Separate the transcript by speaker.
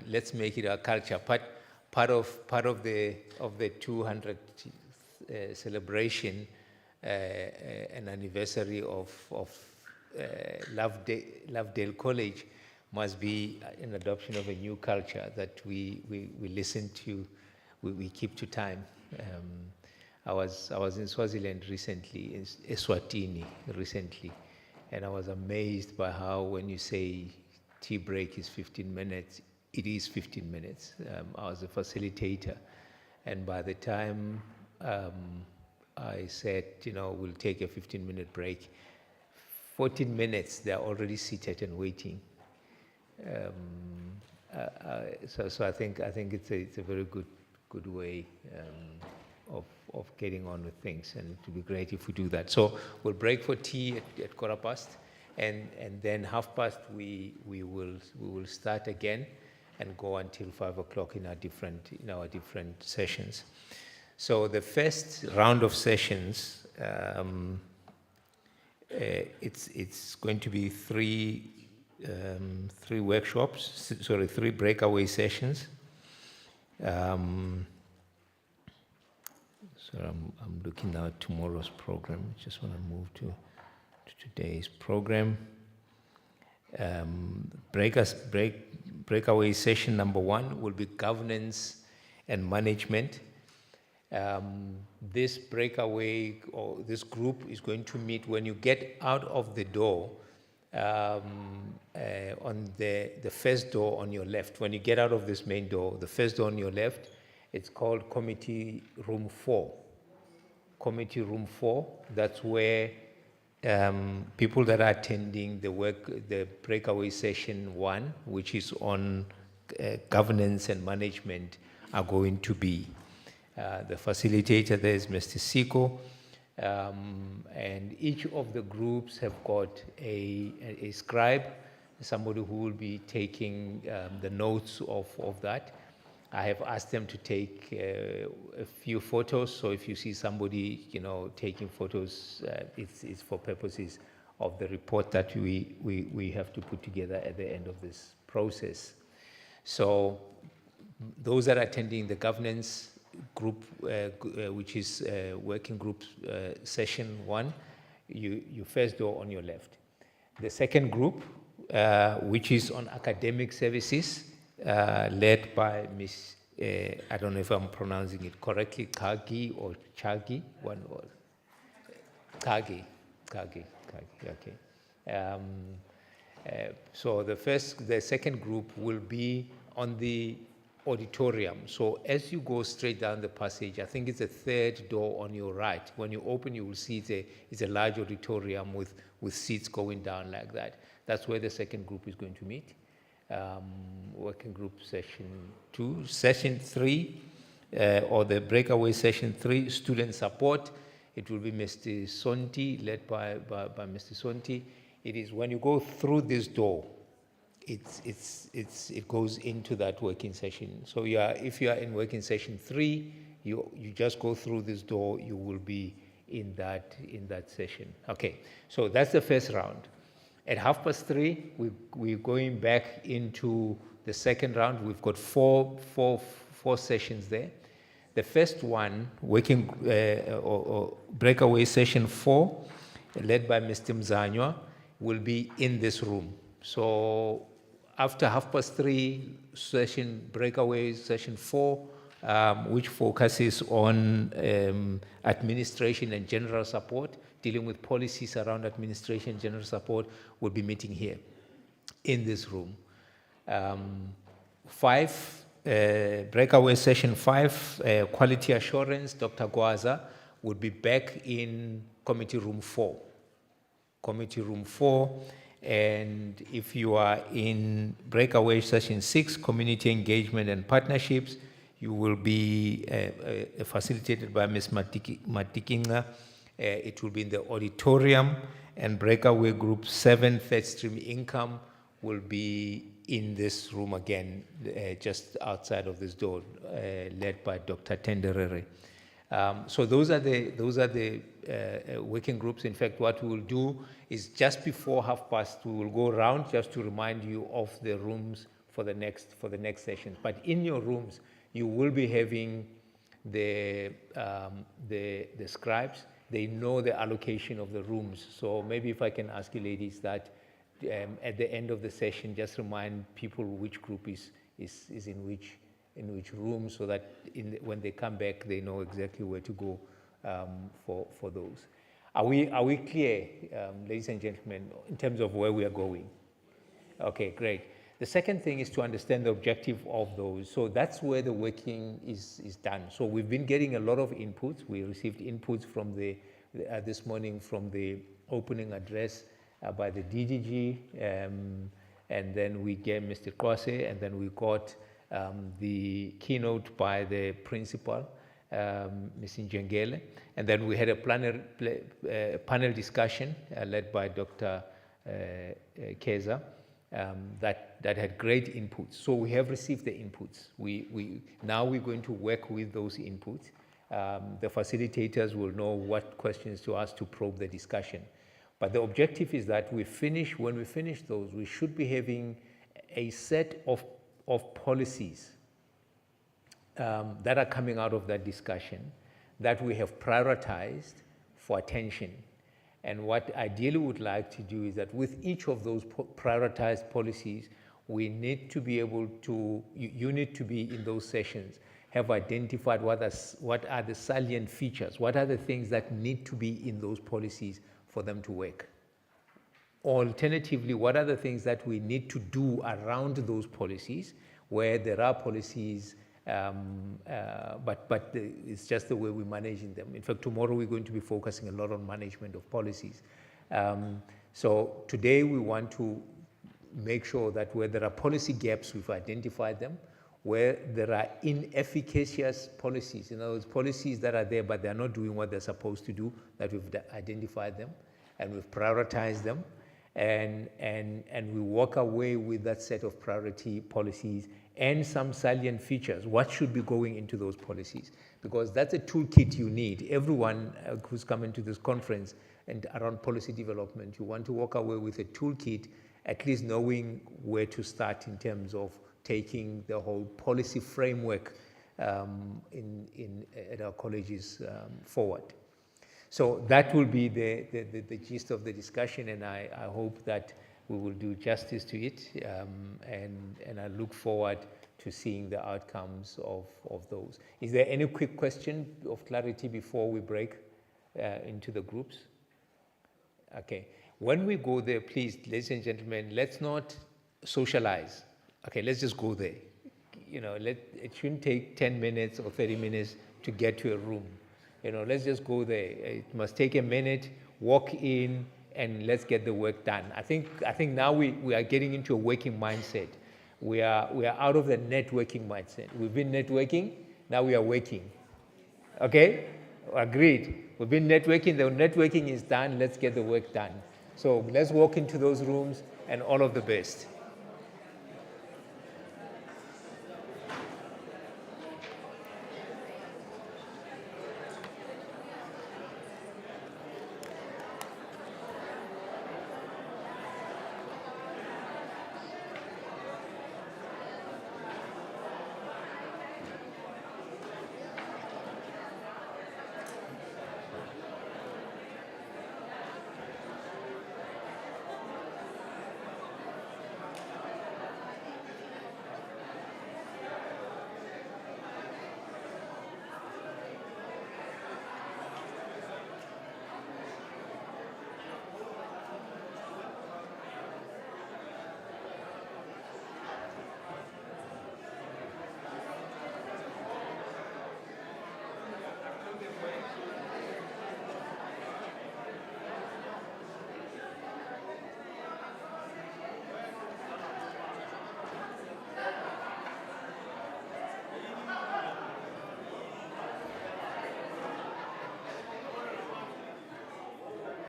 Speaker 1: let's make it our culture. Part of the 200 celebration, an anniversary of Lovedale College must be an adoption of a new culture that we listen to, we keep to time. I was in Swaziland recently, in Eswatini recently, and I was amazed by how when you say tea break is 15 minutes, it is 15 minutes. I was a facilitator, and by the time I said, we'll take a 15-minute break, 14 minutes, they're already seated and waiting. So I think it's a very good way of getting on with things, and it would be great if we do that. So we'll break for tea at 15:15, and then 5:30 we will start again and go until 5 o'clock in our different sessions. So the first round of sessions, it's going to be three workshops, three breakaway sessions. So I'm looking now at tomorrow's program. Just want to move to today's program. Breakaway session number 1 will be governance and management. This breakaway or this group is going to meet when you get out of the door, on the first door on your left. When you get out of this main door, the first door on your left, it's called Committee Room 4. Committee Room 4, that's where people that are attending the breakaway session 1, which is on governance and management, are going to be. The facilitator there is Mr. Siko, and each of the groups have got a scribe, somebody who will be taking the notes of that. I have asked them to take a few photos, so if you see somebody, taking photos, it's for purposes of the report that we have to put together at the end of this process. So those that are attending the governance group, which is working group session 1, you first door on your left. The second group, which is on academic services, led by Miss, I don't know if I'm pronouncing it correctly, Kagi or Chagi, one word. Kagi, okay. So the second group will be on the auditorium. So as you go straight down the passage, I think it's the third door on your right. When you open, you will see it's a large auditorium with seats going down like that. That's where the second group is going to meet. Working group session 2. Session 3, or the breakaway session 3, student support. It will be Mr. Sonti, led by Mr. Sonti. It is when you go through this door, it goes into that working session. So if you are in working session 3, you just go through this door, you will be in that session. Okay, so that's the first round. At 3:30, we're going back into the second round. We've got four sessions there. The first one, working or breakaway session 4, led by Mr. Mzanywa, will be in this room. So after 3:30 breakaway session 4, which focuses on administration and general support, dealing with policies around administration and general support, will be meeting here in this room. 5, breakaway session 5, quality assurance, Dr. Gwaza will be back in committee room 4. Committee room 4. And if you are in breakaway session 6, community engagement and partnerships, you will be facilitated by Ms. Matikinga. It will be in the auditorium, and breakaway group 7, third stream income, will be in this room again, just outside of this door, led by Dr. Tenderere. So those are the working groups. In fact, what we will do is just before 5:30, we will go around just to remind you of the rooms the next session. But in your rooms, you will be having the scribes. They know the allocation of the rooms. So maybe if I can ask you ladies that at the end of the session, just remind people which group is in which room, so that when they come back, they know exactly where to go for those. Are we clear, ladies and gentlemen, in terms of where we are going? Okay, great. The second thing is to understand the objective of those. So that's where the working is done. So we've been getting a lot of inputs. We received inputs from this morning from the opening address by the DDG, and then we gave Mr. Kwase, and then we got the keynote by the principal, Ms. Njengele, and then we had a panel discussion led by Dr. Keza. That had great inputs. So we have received the inputs. Now we're going to work with those inputs. The facilitators will know what questions to ask to probe the discussion. But the objective is that when we finish those, we should be having a set of policies that are coming out of that discussion that we have prioritized for attention. And what ideally we would like to do is that with each of those prioritized policies, we need to be able to, you need to be in those sessions, have identified what are the salient features, what are the things that need to be in those policies for them to work. Alternatively, what are the things that we need to do around those policies where there are policies, but it's just the way we're managing them. In fact, tomorrow we're going to be focusing a lot on management of policies. So today we want to make sure that where there are policy gaps, we've identified them. Where there are inefficacious policies, in other words, policies that are there but they're not doing what they're supposed to do, that we've identified them and we've prioritized them, and we walk away with that set of priority policies and some salient features. What should be going into those policies? Because that's a toolkit you need. Everyone who's coming to this conference and around policy development, you want to walk away with a toolkit, at least knowing where to start in terms of taking the whole policy framework at our colleges forward. So that will be the gist of the discussion, and I hope that we will do justice to it, and I look forward to seeing the outcomes of those. Is there any quick question of clarity before we break into the groups? Okay. When we go there, please, ladies and gentlemen, let's not socialize. Okay, let's just go there. You know, it shouldn't take 10 minutes or 30 minutes to get to a room. You know, let's just go there. It must take a minute, walk in, and let's get the work done. I think now we are getting into a working mindset. We are out of the networking mindset. We've been networking, now we are working. Okay? Agreed. We've been networking, the networking is done, let's get the work done. So let's walk into those rooms, and all of the best.